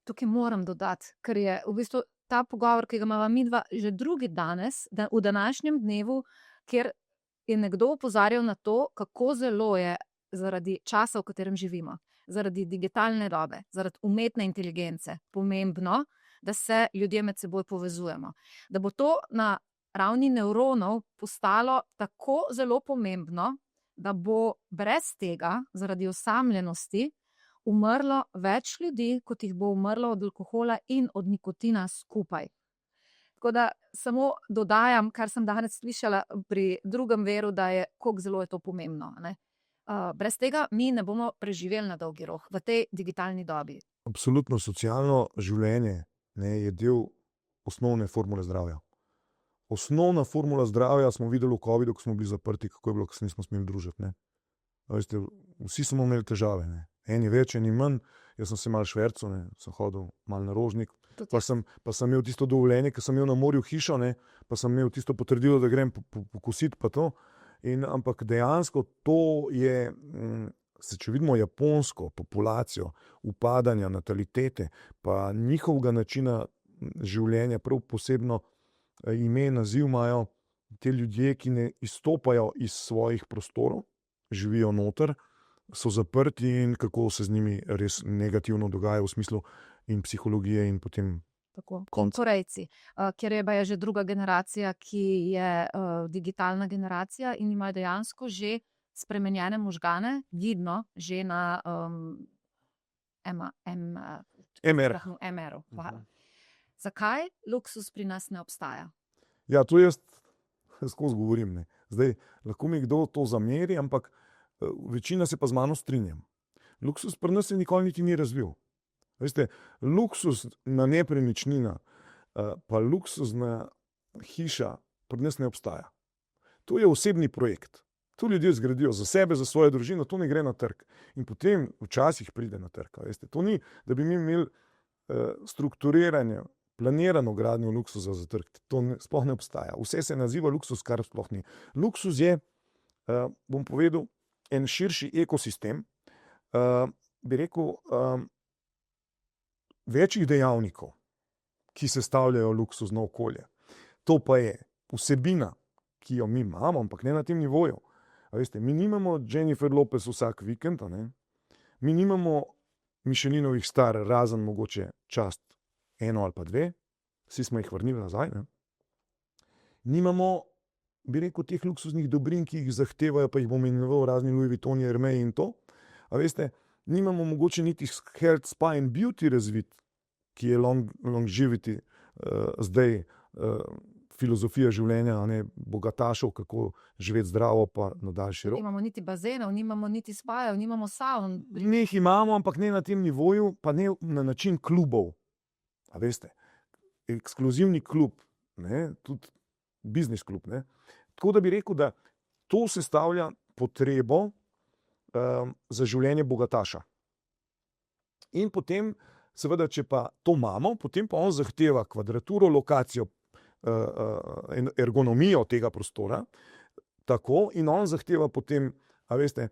tukaj moram dodati, ker je v bistvu ta pogovor, ki ga imava midva že drugi danes, v današnjem dnevu, kjer je nekdo opozarjal na to, kako zelo je zaradi časa, v katerem živimo, zaradi digitalne dobe, zaradi umetne inteligence pomembno, da se ljudje med seboj povezujemo. Da bo to na ravni nevronov postalo tako zelo pomembno, da bo brez tega, zaradi osamljenosti, umrlo več ljudi, kot jih bo umrlo od alkohola in od nikotina skupaj. Tako da samo dodajam, kar sem danes slišala pri drugem viru, da je, koliko zelo je to pomembno, ne. Brez tega mi ne bomo preživeli na dolgi rok v tej digitalni dobi. Absolutno socialno življenje, ne, je del osnovne formule zdravja. Osnovna formula zdravja smo videli v covidu, ko smo bili zaprti, kako je bilo, ko se nismo smeli družiti, ne. Veste, vsi smo imeli težave, ne. Eni več, eni manj. Jaz sem se malo švercel, ne, sem hodil malo na Rožnik, pa sem imel tisto dovoljenje, ker sem imel na morju hišo, ne, pa sem imel tisto potrdilo, da grem pokositi pa to. Ampak dejansko to je, če vidimo japonsko populacijo, upadanja natalitete, pa njihovega načina življenja, prav posebno ime, naziv imajo te ljudje, ki ne izstopajo iz svojih prostorov, živijo noter, so zaprti in kako se z njimi res negativno dogaja v smislu in psihologije in potem Tako. konc. Korejci, ker je baje že druga generacija, ki je digitalna generacija in imajo dejansko že spremenjene možgane, vidno že na MR-u. Zakaj luksuz pri nas ne obstaja? Ja, to jaz skozi govorim, ne. Zdaj, lahko mi kdo to zameri, ampak večina se pa z mano strinjam. Luksuz pri nas se nikoli niti ni razvil. Veste, luksuz na nepremičnina, pa luksuzna hiša pri nas ne obstaja. To je osebni projekt. To ljudje zgradijo za sebe, za svojo družino, to ne gre na trg. In potem včasih pride na trg, veste. To ni, da bi mi imeli strukturiranje, planirano gradnjo luksuza za trg. To sploh ne obstaja. Vse se naziva luksuz, kar sploh ni. Luksuz je, bom povedal, en širši ekosistem, bi rekel, večjih dejavnikov, ki sestavljajo luksuzno okolje. To pa je vsebina, ki jo mi imamo, ampak ne na tem nivoju. A veste, mi nimamo Jennifer Lopez vsak vikend, a ne? Mi nimamo Michelinovih star, razen mogoče čast eno ali pa dve, vsi smo jih vrnili nazaj, ne? Nimamo, bi rekel, teh luksuznih dobrin, ki jih zahtevajo, pa jih bom imenoval razni Louis Vuittoni, Hermès in to. A veste, nimamo mogoče niti health, spa in beauty razvit, ki je longevity, zdaj filozofija življenja, a ne, bogatašev, kako živeti zdravo pa na daljši rok. Nimamo niti bazenov, nimamo niti spajev, nimamo savn. Ne jih imamo, ampak ne na tem nivoju, pa ne na način klubov. A veste, ekskluzivni klub, ne, tudi biznis klub, ne. Tako da bi rekel, da to sestavlja potrebo za življenje bogataša. In potem, seveda, če pa to imamo, potem pa on zahteva kvadraturo, lokacijo, ergonomijo tega prostora, tako, in on zahteva potem, a veste,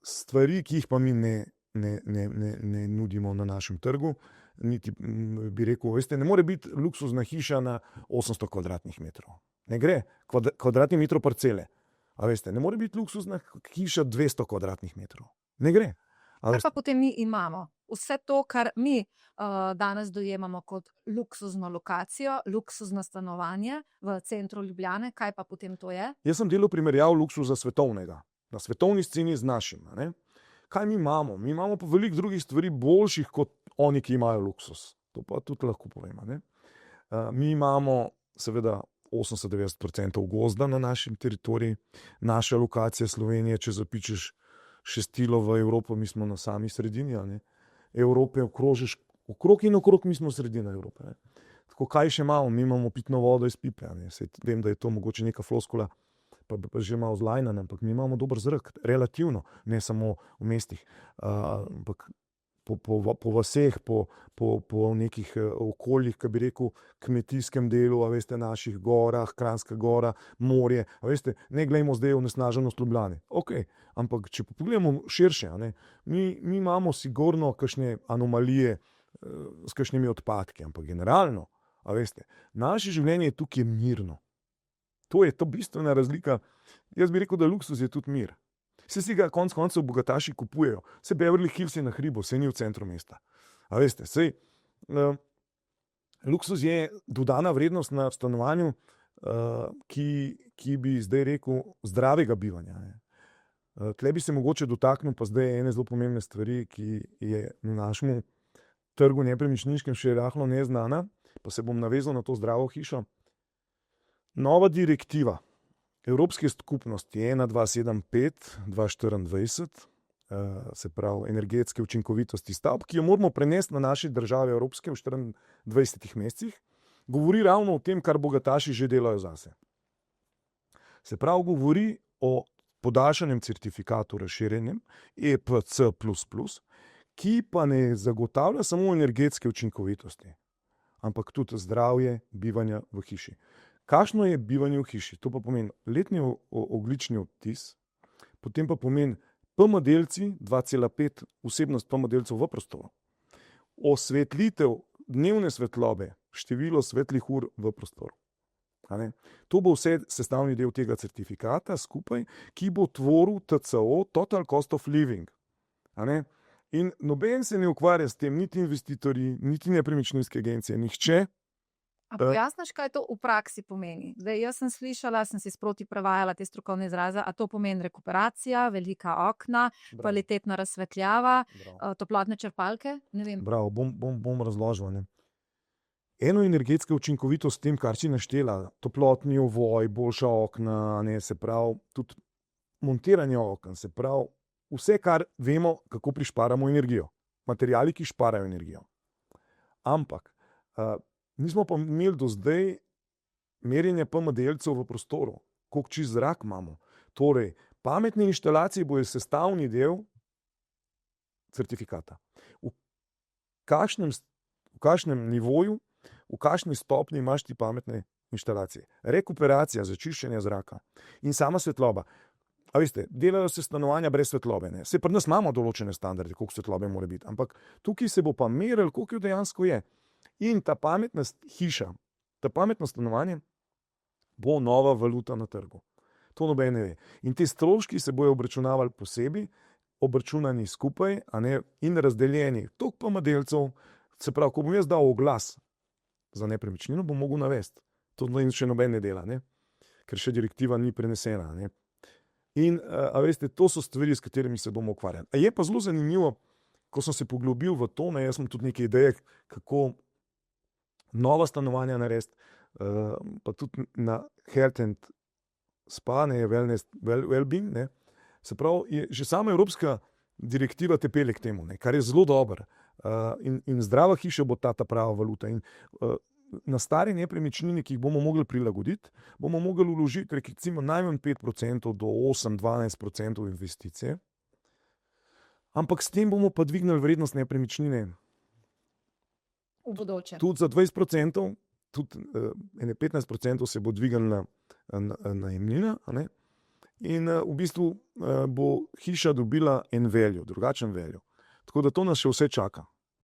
stvari, ki jih pa mi ne nudimo na našem trgu, niti bi rekel, veste, ne more biti luksuzna hiša na 800 kvadratnih metrov. Ne gre, kvadratnih metrov parcele. A veste, ne more biti luksuzna hiša 200 kvadratnih metrov. Ne gre. Kaj pa potem mi imamo? Vse to, kar mi danes dojemamo kot luksuzno lokacijo, luksuzno stanovanje v centru Ljubljane, kaj pa potem to je? Jaz sem delal primerjav luksuza svetovnega. Na svetovni sceni z našim, ne. Kaj mi imamo? Mi imamo pa veliko drugih stvari boljših kot oni, ki imajo luksus. To pa tudi lahko povemo, ne. Mi imamo seveda 80-90% gozda na našem teritoriju. Naša lokacija Slovenije, če zapičeš šestilo v Evropo, mi smo na sami sredini, a ne. Evrope okrožiš okrog in okrog, mi smo sredina Evrope, ne. Tako, kaj še imamo? Mi imamo pitno vodo iz pipe, a ne. Saj vem, da je to mogoče neka floskula, pa že malo zlajnana, ampak mi imamo dober zrak, relativno, ne samo v mestih, ampak po vaseh, po nekih okoljih, ki bi rekel, kmetijskem delu, a veste, naših gorah, Kranjska gora, morje, a veste, ne glejmo zdaj onesnaženost Ljubljane. Okej, ampak če pogledamo širše, a ne, mi imamo sigurno kakšne anomalije s kakšnimi odpadki, ampak generalno, a veste, naše življenje je tukaj mirno. To je to bistvena razlika. Jaz bi rekel, da luksuz je tudi mir. Vse si ga konec koncev bogataši kupujejo. Vse Beverly Hills je na hribu, vse ni v centru mesta. A veste, luksuz je dodana vrednost na stanovanju, ki bi zdaj rekel zdravega bivanja. Tle bi se mogoče dotaknil pa zdaj ene zelo pomembne stvari, ki je na našem trgu nepremičniškem še rahlo neznana, pa se bom navezal na to zdravo hišo. Nova direktiva Evropske skupnosti 1275/2024, se pravi energetske učinkovitosti stavb, ki jo moramo prenesti na naše države evropske v 24 mesecih, govori ravno o tem, kar bogataši že delajo zase. Se pravi, govori o podaljšanem certifikatu razširjenem EPC++, ki pa ne zagotavlja samo energetske učinkovitosti, ampak tudi zdravje bivanja v hiši. Kakšno je bivanje v hiši? To pa pomeni letni ogljični odtis, potem pa pomeni PM-delci, 2,5 vsebnost PM-delcev v prostoru, osvetlitev dnevne svetlobe, število svetlih ur v prostoru. To bo vse sestavni del tega certifikata skupaj, ki bo tvoril TCO, Total Cost of Living. In noben se ne ukvarja s tem, niti investitorji, niti nepremičninske agencije, nihče. A pojasniš, kaj to v praksi pomeni? Zdaj, jaz sem slišala, sem si sproti prevajala te strokovne izraze, a to pomeni rekuperacija, velika okna, kvalitetna razsvetljava, toplotne črpalke? Ne vem. Bravo, bom razložil. Eno energetska učinkovitost s tem, kar si naštela, toplotni ovoj, boljša okna, se pravi, tudi montiranje oken, se pravi, vse, kar vemo, kako prišparamo energijo. Materiali, ki šparajo energijo. Ampak, nismo pa imeli do zdaj merjenje PM-delcev v prostoru, koliko čist zrak imamo. Torej, pametne inštalacije bojo sestavni del certifikata. V kakšnem nivoju, v kakšni stopnji imaš ti pametne inštalacije. Rekuperacija za čiščenje zraka in sama svetloba. A veste, delajo se stanovanja brez svetlobe. Saj pri nas imamo določene standarde, koliko svetlobe mora biti, ampak tukaj se bo pa merilo, koliko jo dejansko je. In ta pametna hiša, ta pametno stanovanje bo nova valuta na trgu. To noben ne ve. In te stroški se bojo obračunavali posebej, obračunani skupaj, in razdeljeni. Toliko PM-delcev, se pravi, ko bom jaz dal oglas za nepremičnino, bom mogel navesti. To še noben ne dela, ker še direktiva ni prenesena. In, a veste, to so stvari, s katerimi se bomo ukvarjali. Je pa zelo zanimivo, ko sem se poglobil v to, jaz sem tudi neke ideje, kako nova stanovanja narediti, pa tudi na health and spa, wellness, well-being, se pravi, je že sama evropska direktiva te pelje k temu, kar je zelo dobro. In zdrava hiša bo ta prava valuta. In na stare nepremičnine, ki jih bomo mogli prilagoditi, bomo mogli vložiti recimo najmanj 5% do 8-12% investicije. Ampak s tem bomo pa dvignili vrednost nepremičnine. V bodoče. Tudi za 20%, tudi 15% se bo dvignila najemnina. In v bistvu bo hiša dobila en value, drugačen value. Tako da to nas še vse čaka.